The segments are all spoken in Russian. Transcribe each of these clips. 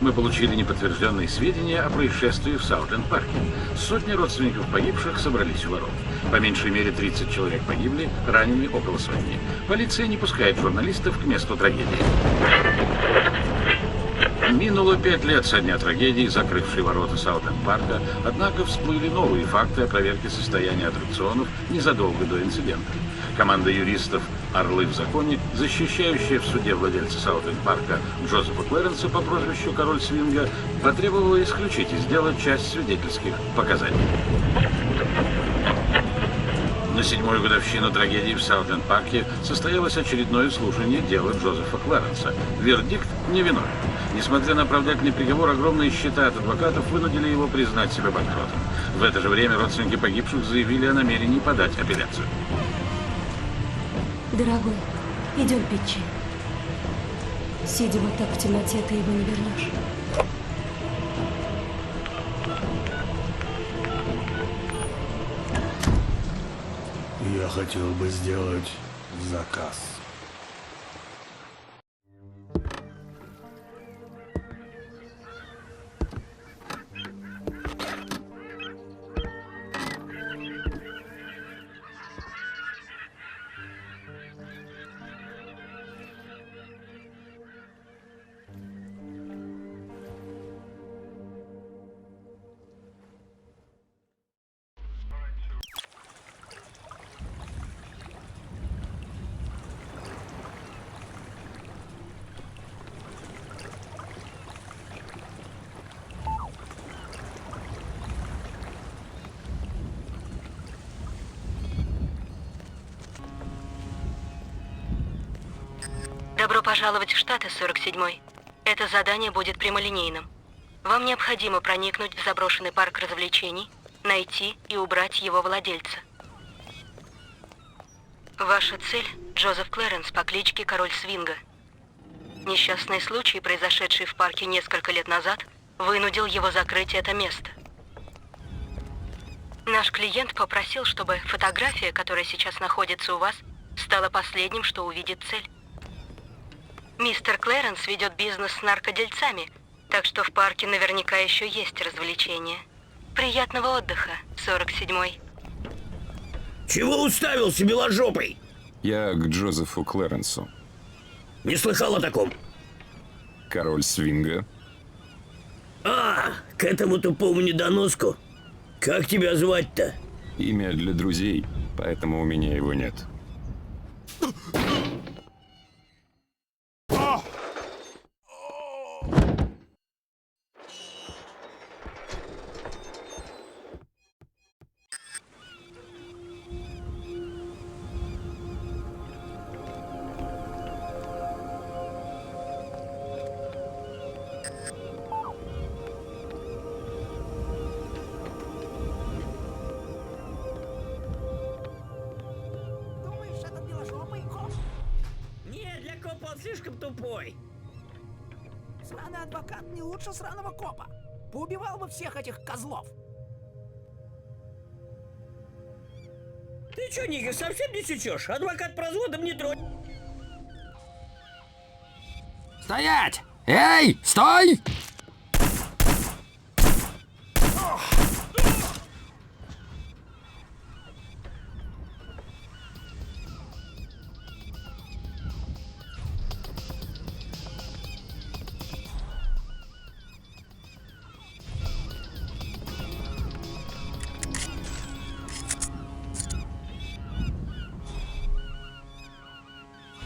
мы получили неподтвержденные сведения о происшествии в Саутленд-парке. Сотни родственников погибших собрались у ворот. По меньшей мере 30 человек погибли, ранены около сотни. Полиция не пускает журналистов к месту трагедии. Минуло 5 лет со дня трагедии, закрывшей ворота Саутленд-парка, однако всплыли новые факты о проверке состояния аттракционов незадолго до инцидента. Команда юристов «Орлы в законе», защищающая в суде владельца Саутленд-парка Джозефа Клэренса по прозвищу «Король свинга», потребовала исключить из дела часть свидетельских показаний. На 7-ю годовщину трагедии в Саутленд-парке состоялось очередное слушание дела Джозефа Клэренса. Вердикт невиновен. Несмотря на оправдательный приговор, огромные счета от адвокатов вынудили его признать себя банкротом. В это же время родственники погибших заявили о намерении подать апелляцию. Дорогой, идем пить чай. Сидя вот так в темноте, ты его не вернешь. Я хотел бы сделать заказ. Добро пожаловать в Штаты, 47-й. Это задание будет прямолинейным. Вам необходимо проникнуть в заброшенный парк развлечений, найти и убрать его владельца. Ваша цель – Джозеф Клэренс по кличке Король Свинга. Несчастный случай, произошедший в парке несколько лет назад, вынудил его закрыть это место. Наш клиент попросил, чтобы фотография, которая сейчас находится у вас, стала последним, что увидит цель. Мистер Клэренс ведет бизнес с наркодельцами, так что в парке наверняка еще есть развлечения. Приятного отдыха, 47-й. Чего уставился, беложопый? Я к Джозефу Клэренсу. Не слыхал о таком. Король свинга. А, к этому тупому недоноску. Как тебя звать-то? Имя для друзей, поэтому у меня его нет. Думаешь, этот беложопый коп? Не, для копа он слишком тупой. Сраный адвокат не лучше сраного копа. Поубивал бы всех этих козлов. Ты чё, Нигер, совсем не сечешь? Адвокат разводом не тронь. Стоять! Эй, стой!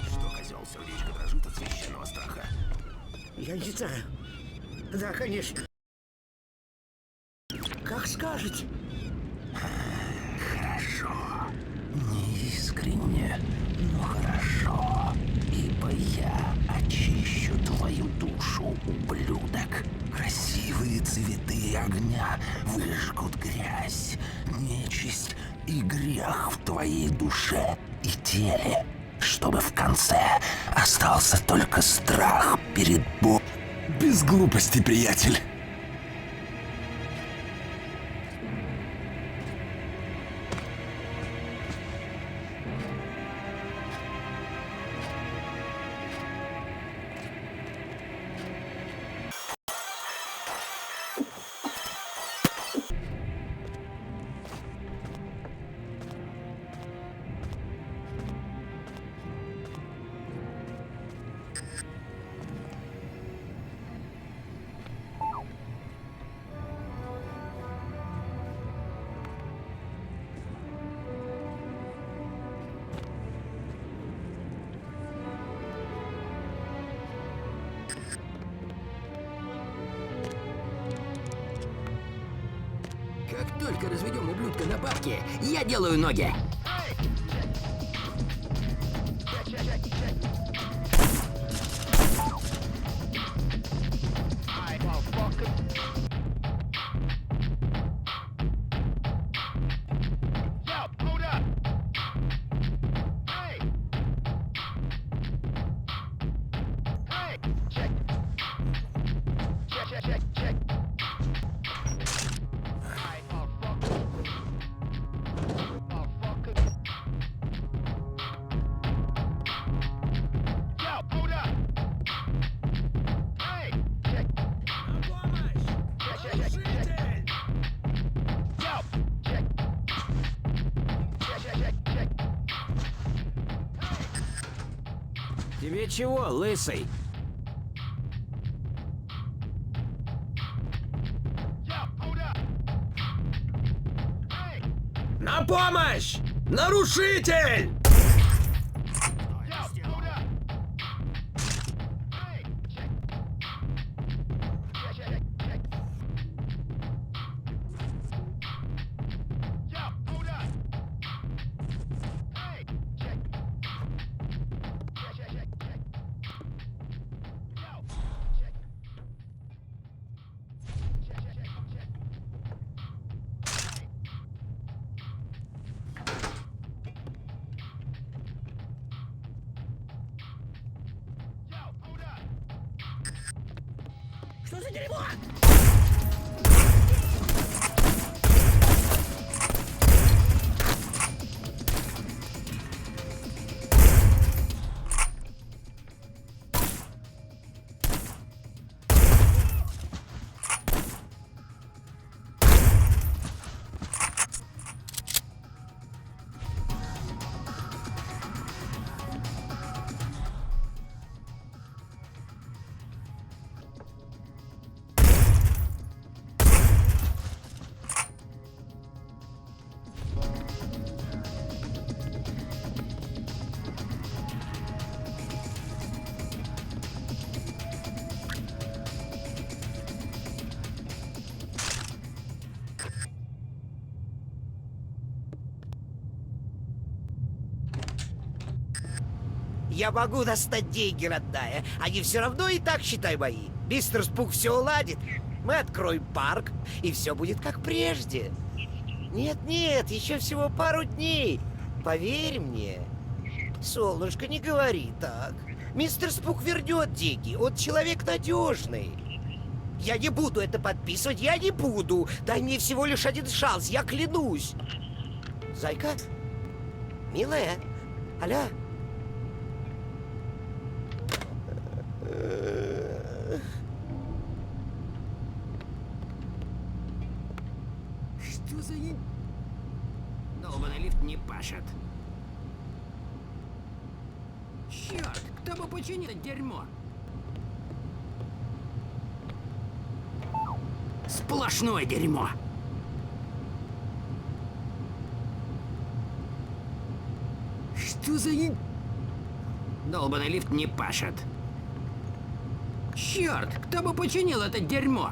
Что, козел, сердечко дрожит от священного страха? Я не знаю. Да, конечно. Как скажете. Хорошо. Неискренне, но хорошо. Ибо я очищу твою душу, ублюдок. Красивые цветы огня выжгут грязь, нечисть и грех в твоей душе и теле, чтобы в конце остался только страх перед Богом. Без глупости, приятель. Как только разведем ублюдка на бабки, я делаю ноги. Тебе чего, лысый? На помощь! Нарушитель! Что за дерьмо? Я могу достать деньги, родная. Они все равно и так, считай, мои. Мистер Спук все уладит. Мы откроем парк, и все будет как прежде. Нет, еще всего пару дней. Поверь мне. Солнышко, не говори так. Мистер Спук вернет деньги. Он человек надежный. Я не буду это подписывать, я не буду. Дай мне всего лишь один шанс, я клянусь. Зайка? Милая? Алло? Что за... Долбаный лифт не пашет. Черт, кто бы починил это дерьмо? Сплошное дерьмо. Что за... Долбаный лифт не пашет. Черт, кто бы починил это дерьмо?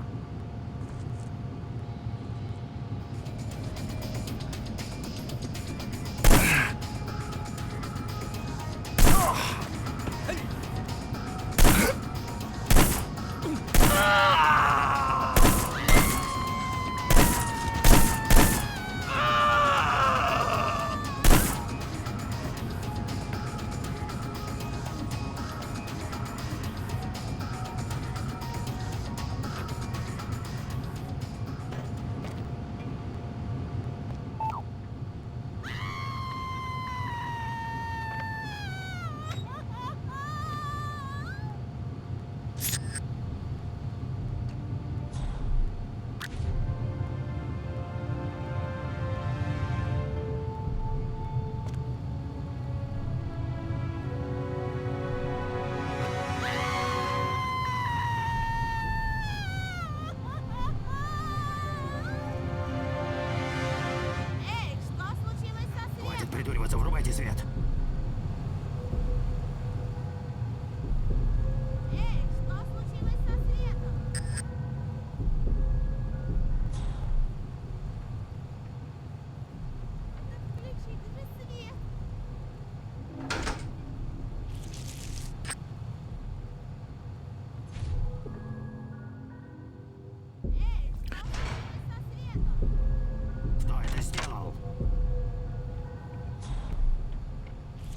Хватит придуриваться, врубайте свет.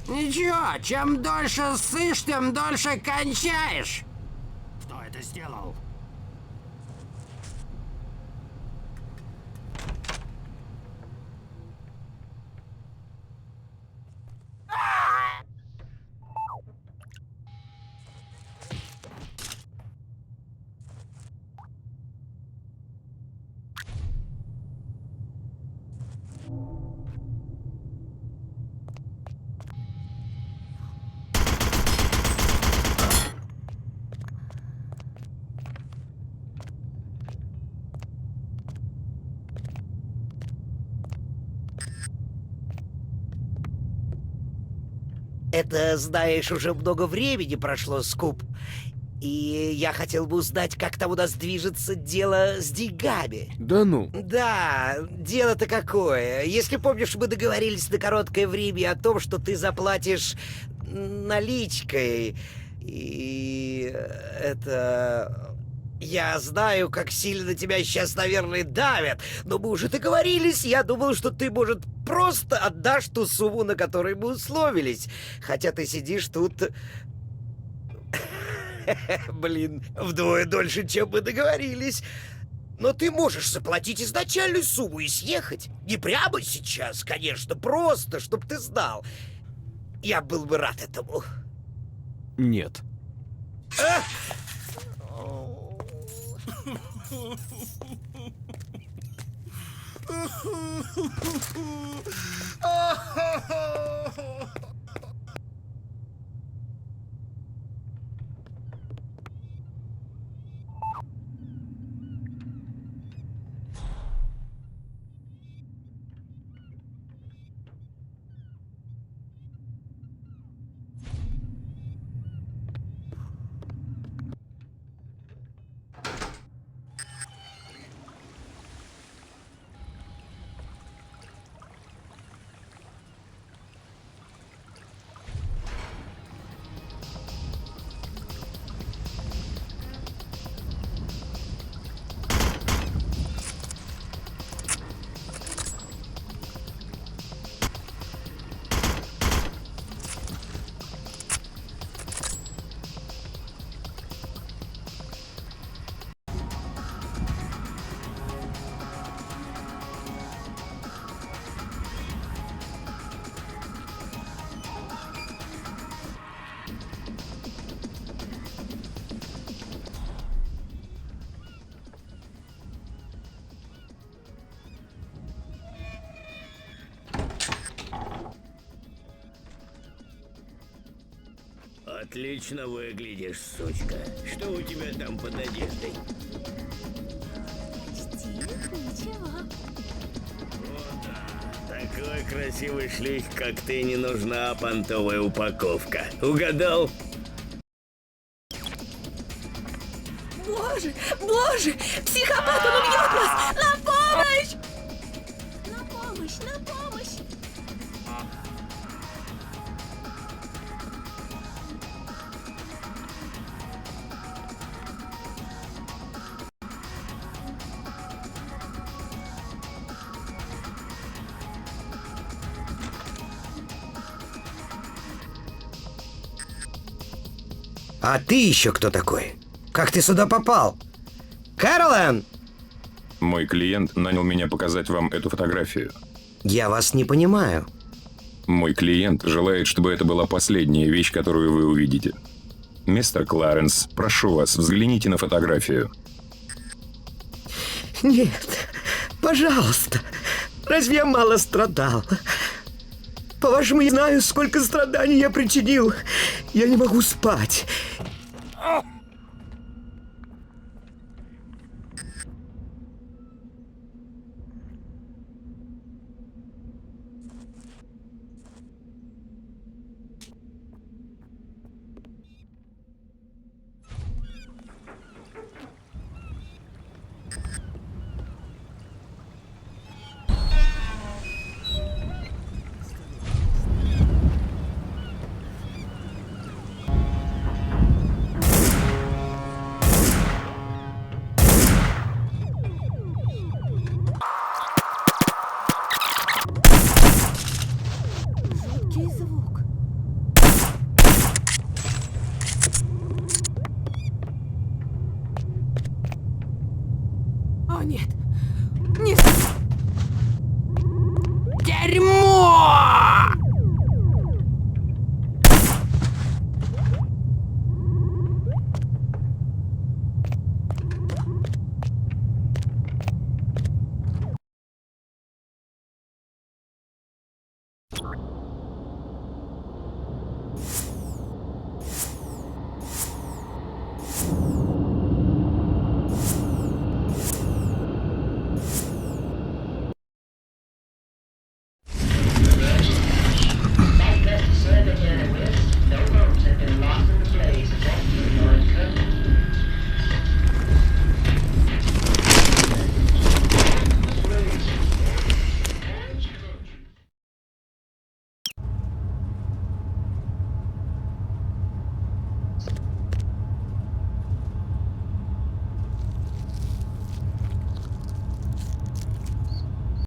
Ничего, чем дольше ссышь, тем дольше кончаешь. Кто это сделал? Это, знаешь, уже много времени прошло, Скуп. И я хотел бы узнать, как там у нас движется дело с деньгами. Да ну. Да, дело-то какое. Если помнишь, мы договорились на короткое время о том, что ты заплатишь наличкой. И это... Я знаю, как сильно тебя сейчас, наверное, давят, но мы уже договорились. Я думал, что ты, может, просто отдашь ту сумму, на которой мы условились. Хотя ты сидишь тут... Блин, вдвое дольше, чем мы договорились. Но ты можешь заплатить изначальную сумму и съехать. Не прямо сейчас, конечно, просто, чтоб ты знал. Я был бы рад этому. Нет. Отлично выглядишь, сучка. Что у тебя там под одеждой? Такой красивый шлейф, как ты, не нужна понтовая упаковка. Угадал? Боже, боже! Психопат, он убьет нас! На помощь! На помощь, на помощь! А ты еще кто такой? Как ты сюда попал? Кэролайн! Мой клиент нанял меня показать вам эту фотографию. Я вас не понимаю. Мой клиент желает, чтобы это была последняя вещь, которую вы увидите. Мистер Кларенс, прошу вас, взгляните на фотографию. Нет, пожалуйста. Разве я мало страдал? По-вашему, я знаю, сколько страданий я причинил. Я не могу спать. Ага.